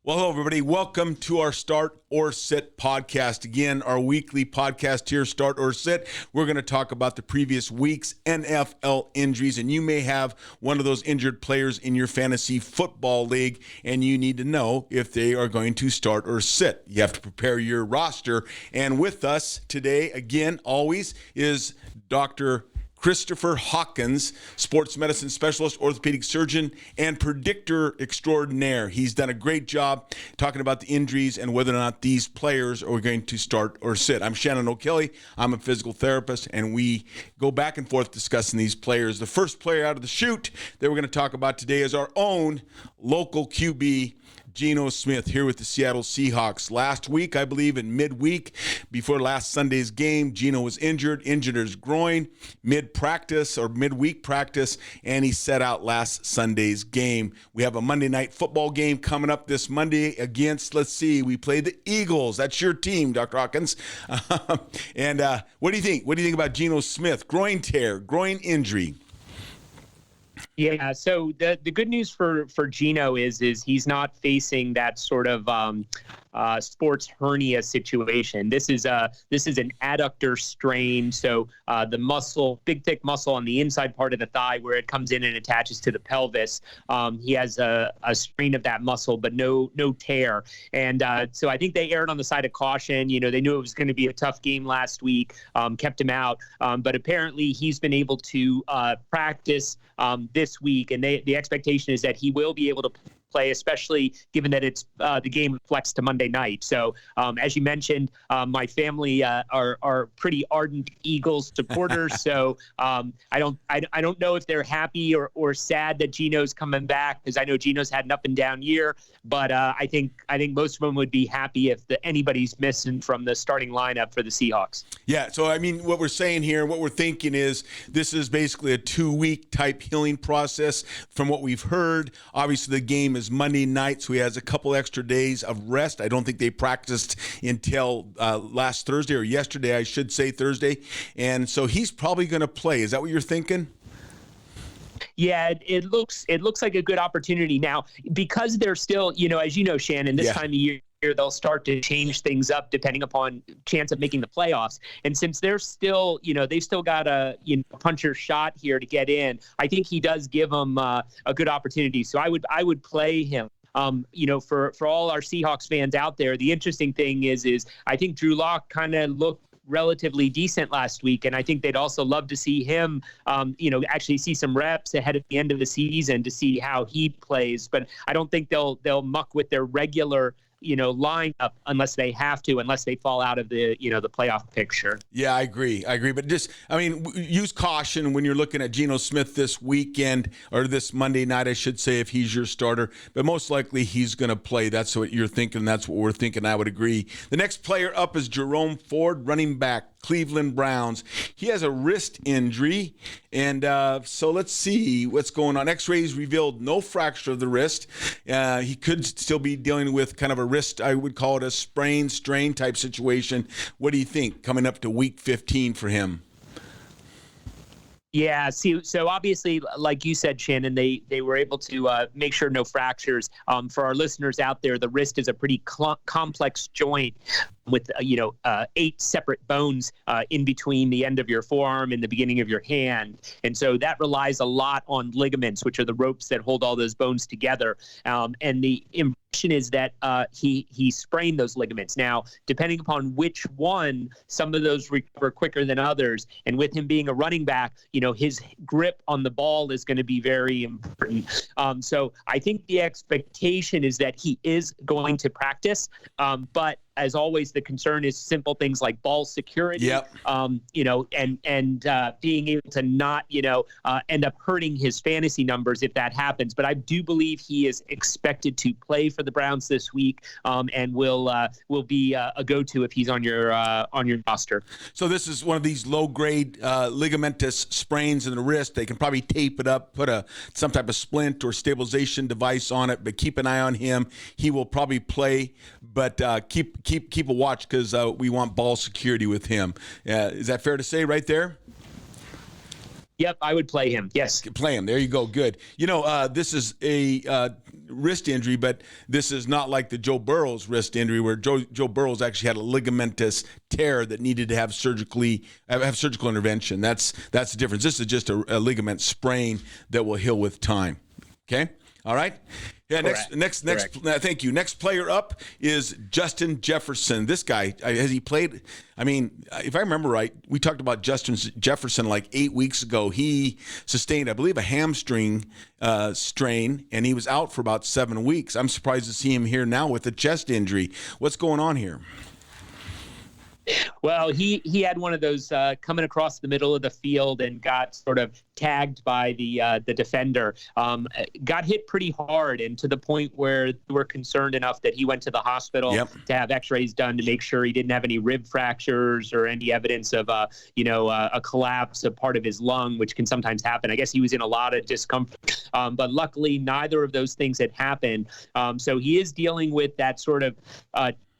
Well, hello, everybody. Welcome to our Start or Sit podcast. Again, our weekly podcast here, Start or Sit. We're going to talk about the previous week's NFL injuries, and you may have one of those injured players in your fantasy football league, and you need to know if they are going to start or sit. You have to prepare your roster. And with us today, again, always, is Dr. Christopher Hawkins, sports medicine specialist, orthopedic surgeon, and predictor extraordinaire. He's done a great job talking about the injuries and whether or not these players are going to start or sit. I'm Shannon O'Kelley. I'm a physical therapist, and we go back and forth discussing these players. The first player out of the chute that we're going to talk about today is our own local QB, Geno Smith, here with the Seattle Seahawks. Last week, I believe in midweek, before last Sunday's game, Geno was injured his groin mid-practice or midweek practice, and he set out last Sunday's game. We have a Monday night football game coming up this Monday against, we play the Eagles. That's your team, Dr. Hawkins. And what do you think? What do you think about Geno Smith? Groin tear, groin injury. Yeah, so the good news for Geno is he's not facing that sort of sports hernia situation. This is an adductor strain, so the muscle, big thick muscle on the inside part of the thigh where it comes in and attaches to the pelvis. He has a strain of that muscle, but no tear. And so I think they erred on the side of caution. You know, they knew it was going to be a tough game last week, kept him out, but apparently he's been able to practice this week, and the expectation is that he will be able to play, especially given that it's the game flexed to Monday night. So as you mentioned, my family are pretty ardent Eagles supporters. So I don't know if they're happy or sad that Geno's coming back, because I know Geno's had an up and down year. But I think most of them would be happy if anybody's missing from the starting lineup for the Seahawks. Yeah. So I mean, what we're saying here, what we're thinking is this is basically a 2-week type healing process. From what we've heard, obviously the game is Monday night, so he has a couple extra days of rest. I don't think they practiced until last Thursday, or yesterday, I should say Thursday. And so he's probably going to play. Is that what you're thinking? Yeah, it looks like a good opportunity now, because they're still, as you know, Shannon, this time of year, they'll start to change things up depending upon chance of making the playoffs. And since they're still, they've still got a puncher's shot here to get in, I think he does give them a good opportunity. So I would play him. For all our Seahawks fans out there, the interesting thing is I think Drew Lock kind of looked relatively decent last week, and I think they'd also love to see him, actually see some reps ahead of the end of the season to see how he plays. But I don't think they'll muck with their regular lineup unless they have to, unless they fall out of the playoff picture. Yeah, I agree. But use caution when you're looking at Geno Smith this weekend, or this Monday night, I should say, if he's your starter. But most likely he's going to play. That's what you're thinking. That's what we're thinking. I would agree. The next player up is Jerome Ford, running back, Cleveland Browns. He has a wrist injury, and so let's see what's going on. X-rays revealed no fracture of the wrist. He could still be dealing with kind of a wrist, I would call it a sprain, strain type situation. What do you think coming up to week 15 for him? Yeah, so obviously, like you said, Shannon, they were able to make sure no fractures. For our listeners out there, the wrist is a pretty complex joint with 8 separate bones in between the end of your forearm and the beginning of your hand, and so that relies a lot on ligaments, which are the ropes that hold all those bones together. And the impression is that he sprained those ligaments. Now, depending upon which one, some of those recover quicker than others. And with him being a running back, his grip on the ball is going to be very important. So I think the expectation is that he is going to practice, but as always, the concern is simple things like ball security, and being able to not, end up hurting his fantasy numbers if that happens. But I do believe he is expected to play for the Browns this week, and will be a go-to if he's on your roster. So this is one of these low-grade ligamentous sprains in the wrist. They can probably tape it up, put some type of splint or stabilization device on it, but keep an eye on him. He will probably play, but keep a watch, because we want ball security with him. Is that fair to say right there? Yep, I would play him. Yes. Play him. There you go. Good. This is a wrist injury, but this is not like the Joe Burrow's wrist injury where Joe Burrow's actually had a ligamentous tear that needed to have surgical intervention. That's the difference. This is just a ligament sprain that will heal with time. Okay? All right? Yeah, next. Thank you. Next player up is Justin Jefferson. This guy, has he played? I mean, if I remember right, we talked about Justin Jefferson like 8 weeks ago. He sustained, I believe, a hamstring strain, and he was out for about 7 weeks. I'm surprised to see him here now with a chest injury. What's going on here? Well, he had one of those coming across the middle of the field and got sort of tagged by the defender. Got hit pretty hard, and to the point where we're concerned enough that he went to the hospital to have X-rays done to make sure he didn't have any rib fractures or any evidence of a collapse of part of his lung, which can sometimes happen. I guess he was in a lot of discomfort, but luckily neither of those things had happened. So he is dealing with that sort of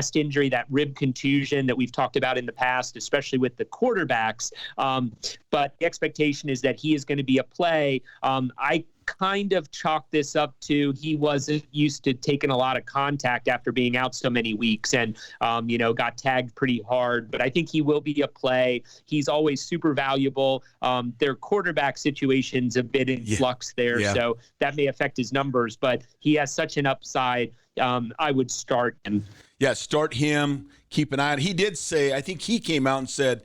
chest injury, that rib contusion that we've talked about in the past, especially with the quarterbacks. But the expectation is that he is going to be a play. I kind of chalk this up to he wasn't used to taking a lot of contact after being out so many weeks and, got tagged pretty hard. But I think he will be a play. He's always super valuable. Their quarterback situation's a bit in flux there, so that may affect his numbers. But he has such an upside. I would start him. Yeah, start him. Keep an eye on it. He did say, I think he came out and said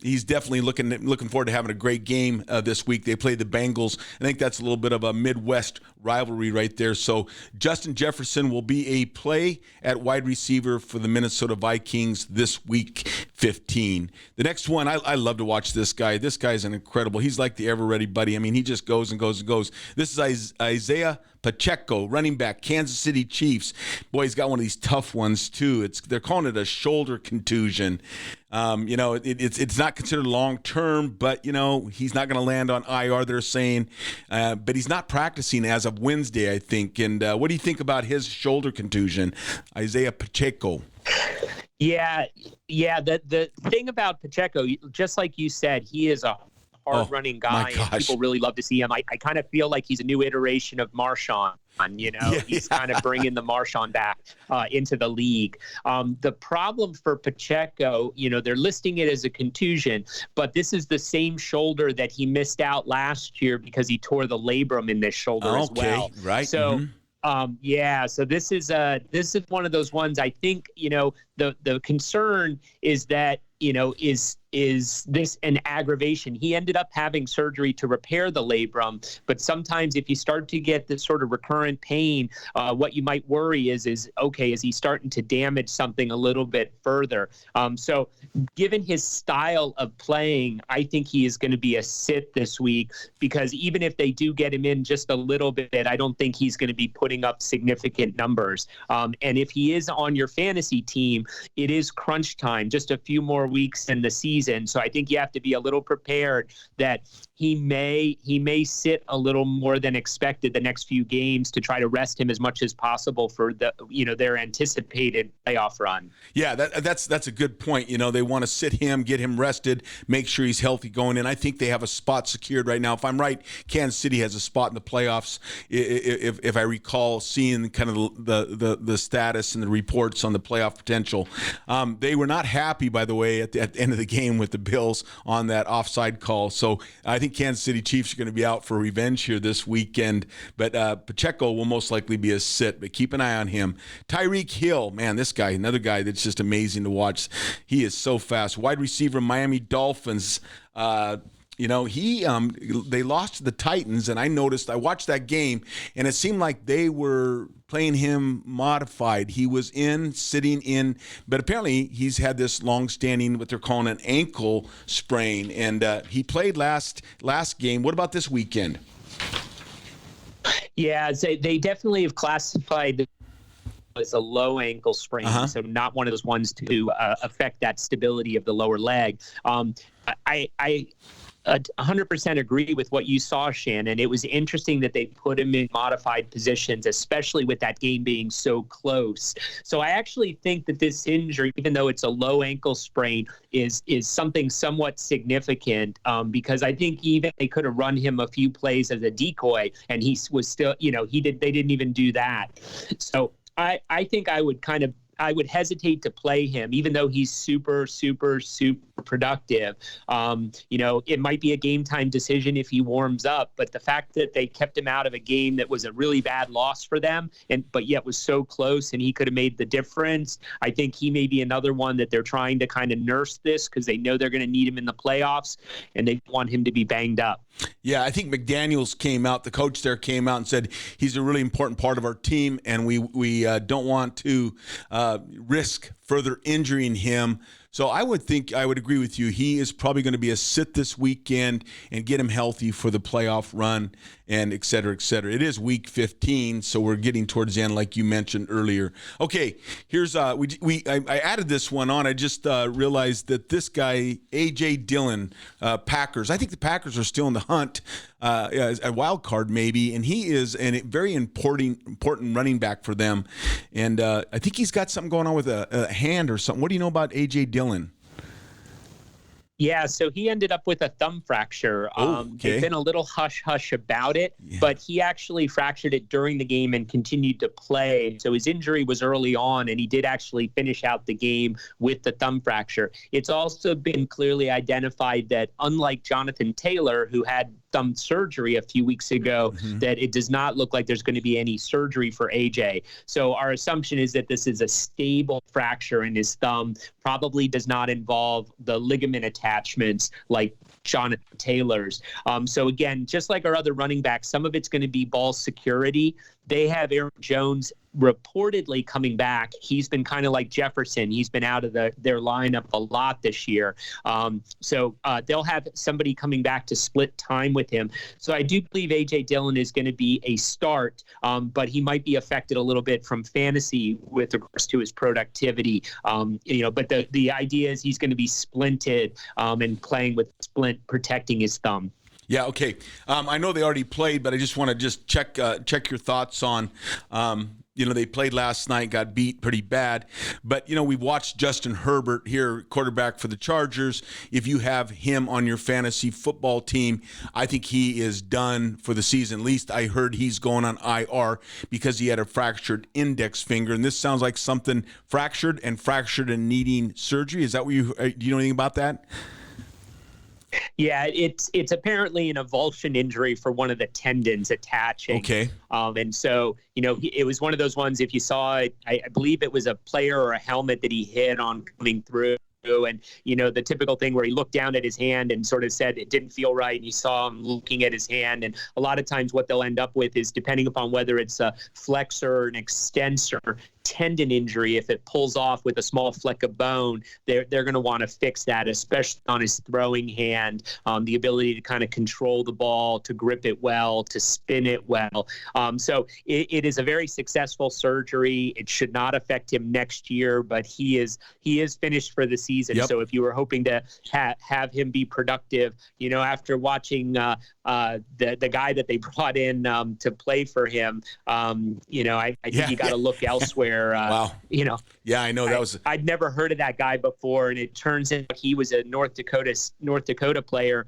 he's definitely looking forward to having a great game this week. They play the Bengals. I think that's a little bit of a Midwest rivalry right there. So Justin Jefferson will be a play at wide receiver for the Minnesota Vikings this week 15. The next one, I love to watch this guy. This guy's an incredible. He's like the ever-ready buddy. I mean, he just goes and goes and goes. This is Isiah Pacheco, running back, Kansas City Chiefs. Boy, he's got one of these tough ones too. They're calling it a shoulder contusion. It's not considered long term, but he's not going to land on IR. They're saying, but he's not practicing as of Wednesday, I think. And what do you think about his shoulder contusion, Isiah Pacheco? Yeah. The thing about Pacheco, just like you said, he is a hard-running guy, and people really love to see him. I kind of feel like he's a new iteration of Marshawn. He's kind of bringing the Marshawn back into the league. The problem for Pacheco, they're listing it as a contusion, but this is the same shoulder that he missed out last year because he tore the labrum in this shoulder as well. Right. So. So this is one of those ones. I think the concern is that is this an aggravation? He ended up having surgery to repair the labrum, but sometimes if you start to get this sort of recurrent pain, what you might worry is he starting to damage something a little bit further? So given his style of playing, I think he is going to be a sit this week, because even if they do get him in just a little bit, I don't think he's going to be putting up significant numbers. And if he is on your fantasy team, it is crunch time, just a few more weeks in the season. So I think you have to be a little prepared that he may sit a little more than expected the next few games to try to rest him as much as possible for their anticipated playoff run. Yeah, that's a good point. They want to sit him, get him rested, make sure he's healthy going in. I think they have a spot secured right now. If I'm right, Kansas City has a spot in the playoffs. If I recall seeing kind of the status and the reports on the playoff potential, they were not happy, by the way, at the end of the game with the Bills on that offside call. So I think Kansas City Chiefs are going to be out for revenge here this weekend, but Pacheco will most likely be a sit, but keep an eye on him. Tyreek Hill, man, this guy, another guy that's just amazing to watch. He is so fast. Wide receiver, Miami Dolphins. They lost to the Titans, and I watched that game, and it seemed like they were playing him modified. He was sitting in, but apparently he's had this long-standing, what they're calling an ankle sprain, and he played last game. What about this weekend? Yeah, they definitely have classified as a low ankle sprain, so not one of those ones to affect that stability of the lower leg. 100% agree with what you saw, Shannon. It was interesting that they put him in modified positions, especially with that game being so close. So I actually think that this injury, even though it's a low ankle sprain, is something somewhat significant, because I think even they could have run him a few plays as a decoy, and he was still, they didn't even do that. So I think I would hesitate to play him, even though he's super, super, super productive. It might be a game time decision if he warms up, but the fact that they kept him out of a game that was a really bad loss for them, but yet was so close and he could have made the difference, I think he may be another one that they're trying to kind of nurse this because they know they're going to need him in the playoffs and they want him to be banged up. Yeah, I think McDaniels came out, the coach there came out and said he's a really important part of our team, and we don't want to risk further injuring him. So I would agree with you. He is probably going to be a sit this weekend and get him healthy for the playoff run and et cetera, et cetera. It is week 15, so we're getting towards the end like you mentioned earlier. Okay, here's I added this one on. I just realized that this guy, A.J. Dillon, Packers. I think the Packers are still in the hunt, as a wild card maybe, and he is a very important running back for them. And I think he's got something going on with a hand or something. What do you know about A.J. Dillon? Yeah, so he ended up with a thumb fracture. Okay. They've been a little hush-hush about it, but he actually fractured it during the game and continued to play. So his injury was early on, and he did actually finish out the game with the thumb fracture. It's also been clearly identified that unlike Jonathan Taylor, who had thumb surgery a few weeks ago, that it does not look like there's going to be any surgery for AJ. So our assumption is that this is a stable fracture in his thumb, probably does not involve the ligament attachments like Jonathan Taylor's. So again, just like our other running backs, some of it's going to be ball security. They have Aaron Jones reportedly coming back. He's been kind of like Jefferson. He's been out of their lineup a lot this year. So they'll have somebody coming back to split time with him. So I do believe A.J. Dillon is going to be a start, but he might be affected a little bit from fantasy with regards to his productivity. But the idea is he's going to be splinted and playing with splint, protecting his thumb. Yeah, okay. I know they already played, but I just want to check your thoughts on, they played last night, got beat pretty bad. But, we've watched Justin Herbert here, quarterback for the Chargers. If you have him on your fantasy football team, I think he is done for the season. At least I heard he's going on IR because he had a fractured index finger. And this sounds like something fractured and needing surgery. Is that what do you know anything about that? Yeah, it's apparently an avulsion injury for one of the tendons attaching. Okay. And so, it was one of those ones, if you saw it, I believe it was a player or a helmet that he hit on coming through. And, the typical thing where he looked down at his hand and sort of said it didn't feel right. And you saw him looking at his hand. And a lot of times what they'll end up with is, depending upon whether it's a flexor or an extensor tendon injury, if it pulls off with a small fleck of bone, they're going to want to fix that, especially on his throwing hand, the ability to kind of control the ball, to grip it well, to spin it well. So it is a very successful surgery. It should not affect him next year, but he is finished for the season. Yep. So if you were hoping to have him be productive, after watching the guy that they brought in to play for him, I think you got to look elsewhere. Wow. Yeah, I know I'd never heard of that guy before, and it turns out he was a North Dakota player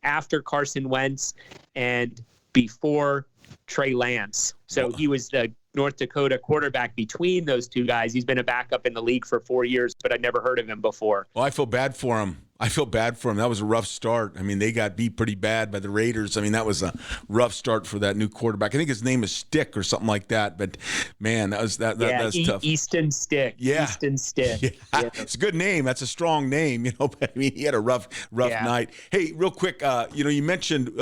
after Carson Wentz and before Trey Lance. So he was the North Dakota quarterback between those two guys. He's been a backup in the league for 4 years, but I'd never heard of him before. Well, I feel bad for him. That was a rough start. I mean, they got beat pretty bad by the Raiders. I mean, that was a rough start for that new quarterback. I think his name is Stick or something like that. But man, that's tough. Easton Stick. Yeah. Easton Stick. Yeah. Yeah. It's a good name. That's a strong name, But I mean, he had a rough night. Hey, real quick, you mentioned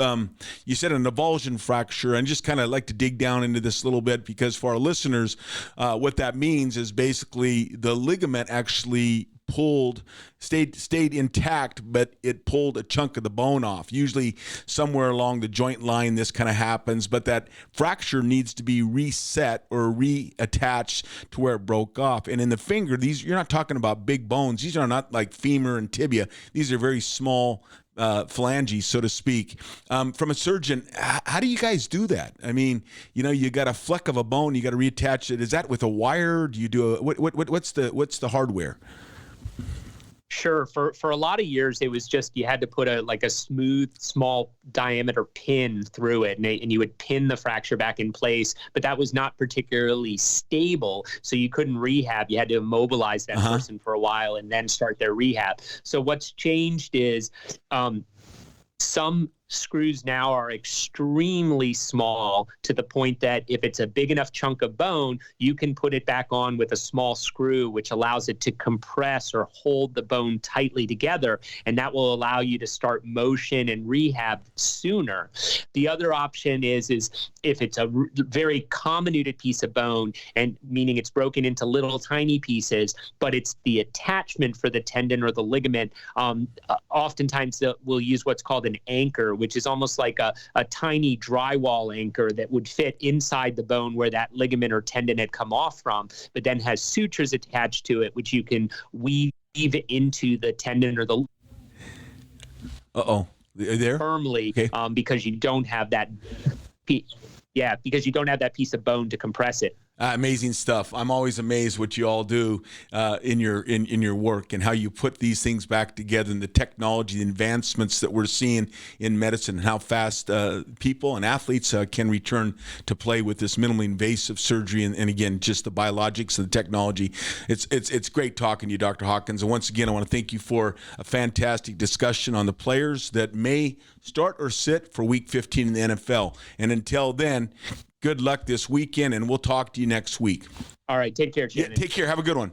you said an avulsion fracture, and just kind of like to dig down into this a little bit because for our listeners, what that means is basically the ligament actually stayed intact, but it pulled a chunk of the bone off. Usually somewhere along the joint line this kind of happens, but that fracture needs to be reset or reattached to where it broke off. And in the finger, you're not talking about big bones. These are not like femur and tibia. These are very small phalange, so to speak. From a surgeon, how do you guys do that? I mean, you got a fleck of a bone, you got to reattach it. Is that with a wire? Do you do what's the hardware? Sure. For a lot of years, it was just you had to put a smooth, small diameter pin through it, and you would pin the fracture back in place. But that was not particularly stable, so you couldn't rehab. You had to immobilize that person for a while and then start their rehab. So what's changed is some screws now are extremely small, to the point that if it's a big enough chunk of bone, you can put it back on with a small screw, which allows it to compress or hold the bone tightly together. And that will allow you to start motion and rehab sooner. The other option is if it's a very comminuted piece of bone, and meaning it's broken into little tiny pieces, but it's the attachment for the tendon or the ligament. Oftentimes we'll use what's called an anchor, which is almost like a tiny drywall anchor that would fit inside the bone where that ligament or tendon had come off from, but then has sutures attached to it, which you can weave into the tendon or the there firmly, okay. Because you don't have that because you don't have that piece of bone to compress it. Amazing stuff. I'm always amazed what you all do in your work, and how you put these things back together, and the technology, the advancements that we're seeing in medicine, and how fast people and athletes can return to play with this minimally invasive surgery, and again, just the biologics and the technology. It's great talking to you, Dr. Hawkins. And once again, I want to thank you for a fantastic discussion on the players that may start or sit for Week 15 in the NFL. And until then, good luck this weekend, and we'll talk to you next week. All right. Take care, Shannon. Yeah, take care. Have a good one.